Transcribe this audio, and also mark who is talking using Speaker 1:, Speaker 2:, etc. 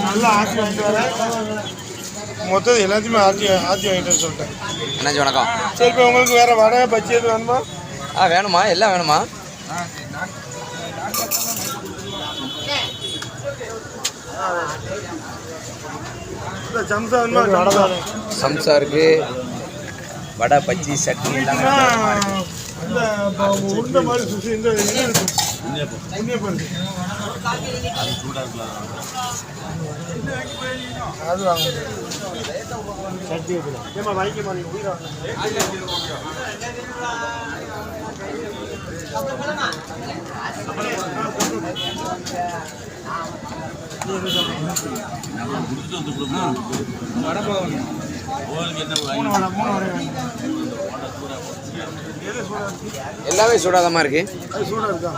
Speaker 1: நல்லா ஆட்டி வாங்கிட்டு வரேன். மொத்தம் எல்லாத்தையுமே ஆட்டி வாங்கிட்டு வர சொல்லிட்டேன்.
Speaker 2: அண்ணாச்சி வணக்கம்.
Speaker 1: சரி, இப்போ உங்களுக்கு வேறு வடை பஜ்ஜி எதுவும் வேணுமா?
Speaker 2: வேணுமா, எல்லாம் வேணுமா?
Speaker 1: சம்சா வேணுமா?
Speaker 2: சம்சா இருக்கு, வடை பஜ்ஜி சட்னி எல்லாம்.
Speaker 1: இந்த உருண்டை மாதிரி சுற்றி இந்த உன்னியப்பம் அது வாங்க. சட்னி ஏமா வாங்கிக்க மாட்டீங்க? உயிரை
Speaker 2: எல்லாமே சூடாதமா இருக்கு.
Speaker 1: சூடாக இருக்கா?